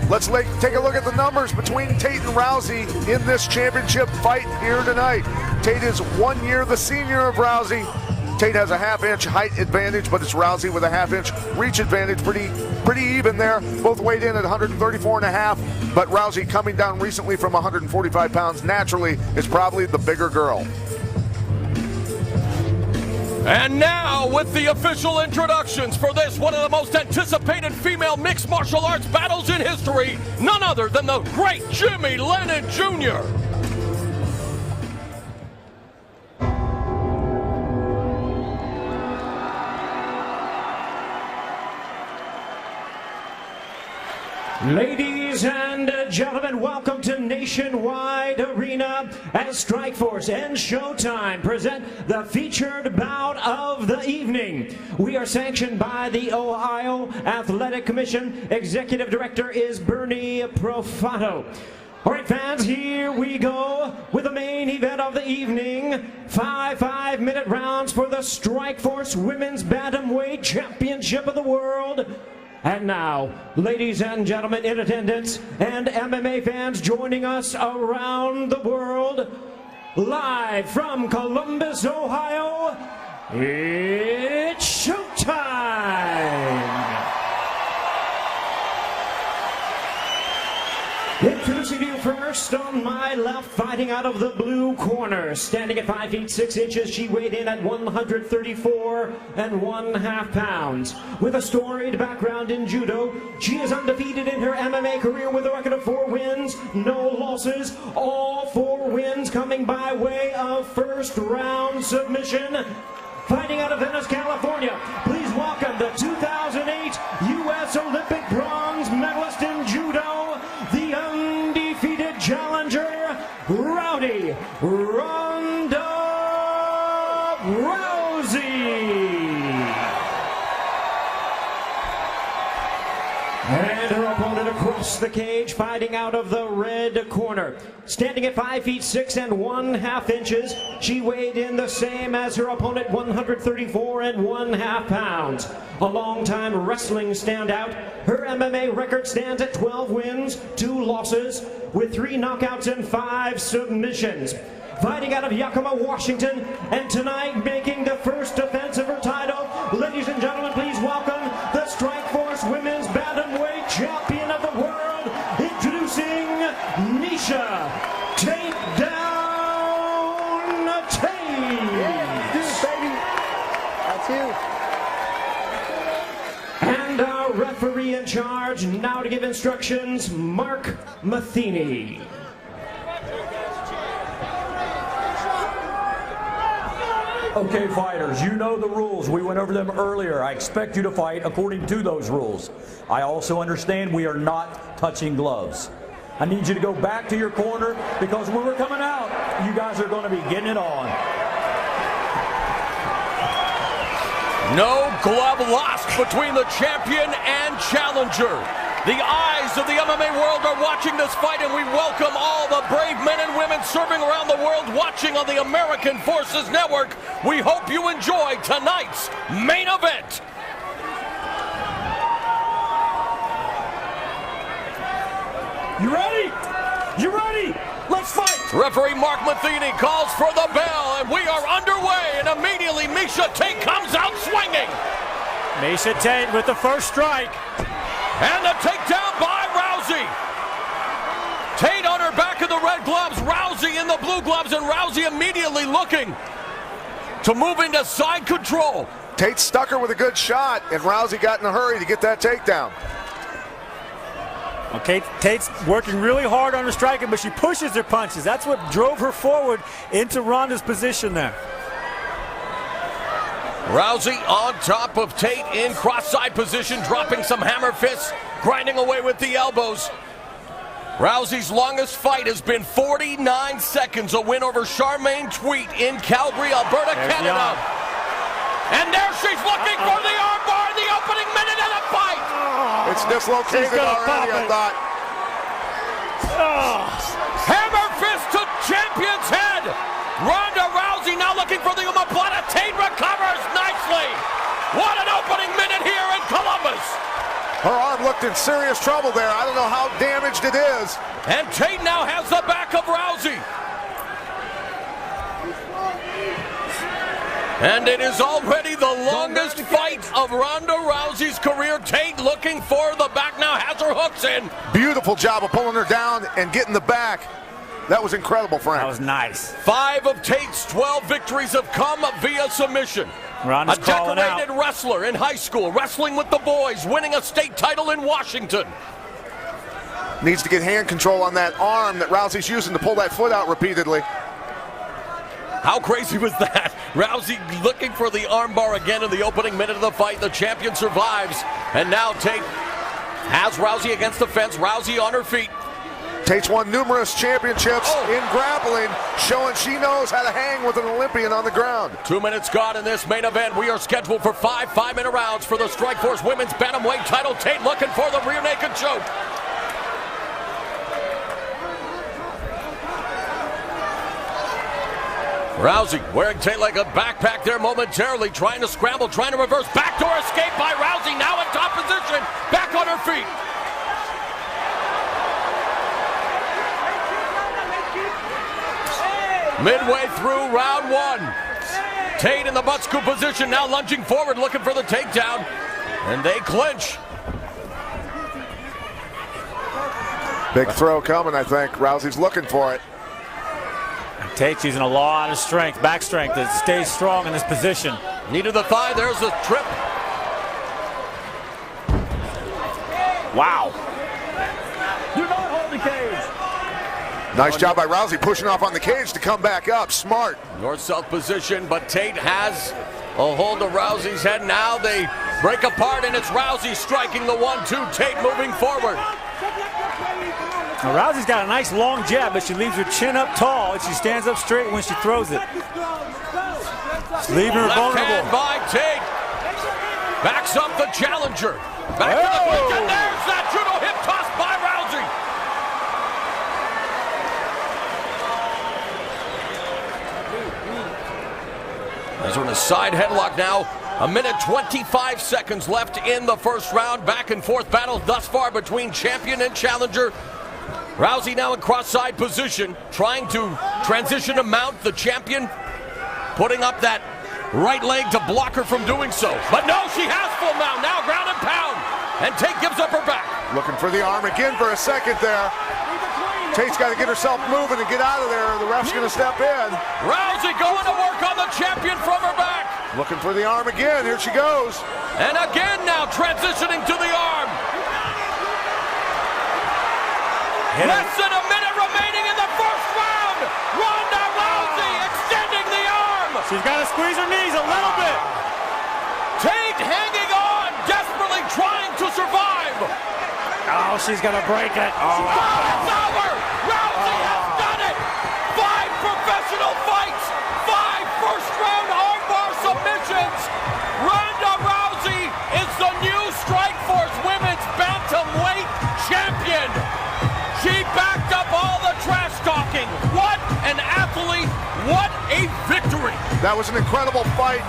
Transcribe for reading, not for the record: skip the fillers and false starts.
Let's take a look at the numbers between Tate and Rousey in this championship fight here tonight. Tate is 1 year the senior of Rousey. Tate has a half-inch height advantage, but it's Rousey with a half-inch reach advantage. Pretty even there. Both weighed in at 134.5, but Rousey, coming down recently from 145 pounds, naturally is probably the bigger girl. And now, with the official introductions for this, one of the most anticipated female mixed martial arts battles in history, none other than the great Jimmy Lennon Jr. Ladies and gentlemen, welcome to Nationwide Arena as Strikeforce and Showtime present the featured bout of the evening. We are sanctioned by the Ohio Athletic Commission. Executive Director is Bernie Profato. All right, fans, here we go with the main event of the evening. 5-minute rounds for the Strikeforce Women's Bantamweight Championship of the World. And now, ladies and gentlemen in attendance and MMA fans joining us around the world, live from Columbus, Ohio, it's showtime! Introducing you first on my left, fighting out of the blue corner, standing at 5 feet 6 inches, she weighed in at 134.5 pounds. With a storied background in judo, she is undefeated in her MMA career with a record of 4 wins, no losses, all 4 wins coming by way of first round submission. Fighting out of Venice, California, please welcome the 2008 U.S. Olympic bronze medalist in judo, the undefeated challenger, Ronda Rousey. And her opponent across the cage, fighting out of the red corner. Standing at 5 feet 6.5 inches, she weighed in the same as her opponent, 134.5 pounds. A long-time wrestling standout, her MMA record stands at 12 wins, 2 losses, with 3 knockouts and 5 submissions. Fighting out of Yakima, Washington, and tonight making the first defense of her title, ladies and gentlemen, please welcome the Strikeforce Women's Bantamweight Champion of the World, introducing Miesha Takedown Tate. Yeah, let's do it, baby. That's you. And our referee in charge now to give instructions, Mark Matheny. Okay, fighters, you know the rules. We went over them earlier. I expect you to fight according to those rules. I also understand we are not touching gloves. I need you to go back to your corner because when we're coming out, you guys are going to be getting it on. No glove lost between the champion and challenger. The eyes of the MMA world are watching this fight, and we welcome all the brave men and women serving around the world watching on the American Forces Network. We hope you enjoy tonight's main event. You ready? You ready? Let's fight! Referee Mark Matheny calls for the bell, and we are underway, and immediately Miesha Tate comes out swinging. Miesha Tate with the first strike. And the takedown by Rousey. Tate on her back in the red gloves, Rousey in the blue gloves, and Rousey immediately looking to move into side control. Tate stuck her with a good shot, and Rousey got in a hurry to get that takedown. Okay, Tate's working really hard on her striking, but she pushes her punches. That's what drove her forward into Ronda's position there. Rousey on top of Tate in cross-side position, dropping some hammer fists, grinding away with the elbows. Rousey's longest fight has been 49 seconds, a win over Charmaine Tweet in Calgary, Alberta, Canada. And there she's looking for the armbar in the opening minute of the fight. It's dislocated already, I thought. Hammer fist to champion's head. Ronda Rousey now looking for the omoplata. Tate recovers nicely. What an opening minute here in Columbus. Her arm looked in serious trouble there. I don't know how damaged it is. And Tate now has the back of Rousey. And it is already the longest fight of Ronda Rousey's career. Tate looking for the back now, has her hooks in. Beautiful job of pulling her down and getting the back. That was incredible, Frank. That was nice. 5 of Tate's 12 victories have come via submission. Ronda's a calling decorated out. wrestler in high school, wrestling with the boys, winning a state title in Washington. Needs to get hand control on that arm that Rousey's using to pull that foot out repeatedly. How crazy was that? Rousey looking for the armbar again in the opening minute of the fight. The champion survives. And now Tate has Rousey against the fence. Rousey on her feet. Tate's won numerous championships in grappling, showing she knows how to hang with an Olympian on the ground. 2 minutes gone in this main event. We are scheduled for 5 5-minute rounds for the Strikeforce Women's Bantamweight title. Tate looking for the rear naked choke. Rousey wearing Tate like a backpack there momentarily, trying to scramble, trying to reverse. Backdoor escape by Rousey, now in top position, back on her feet. Midway through round 1. Tate in the butt scoop position, now lunging forward, looking for the takedown. And they clinch. Big throw coming, I think. Rousey's looking for it. Tate's using a lot of strength, back strength, to stay strong in this position. Knee to the thigh, there's the trip. Wow. Do not hold the cage. Nice job by Rousey pushing off on the cage to come back up. Smart. North-south position, but Tate has a hold of Rousey's head. Now they break apart, and it's Rousey striking the 1-2. Tate moving forward. Now, Rousey's got a nice long jab, but she leaves her chin up tall, and she stands up straight when she throws it. Leaving her Left vulnerable. hand by Tate. Backs up the challenger. Back to the clinch, and there's that judo hip toss by Rousey. As we're in a side headlock now. 1:25 seconds left in the first round. Back and forth battle thus far between champion and challenger. Rousey now in cross-side position, trying to transition to mount. The champion putting up that right leg to block her from doing so. But no, she has full mount. Now ground and pound. And Tate gives up her back. Looking for the arm again for a second there. Tate's got to get herself moving and get out of there. The ref's going to step in. Rousey going to work on the champion from her back. Looking for the arm again. Here she goes. And again now transitioning to the arm. Less than a minute remaining in the first round. Ronda Rousey extending the arm. She's got to squeeze her knees a little bit. Tate hanging on, desperately trying to survive. Oh, she's going to break it. Oh, it's over. Rousey has done it. 5 professional fights. 5 first-round armbar submissions. Ronda Rousey is the new Strikeforce Women's Bantamweight champion. She backed up all the trash talking. What an athlete. What a victory. That was an incredible fight.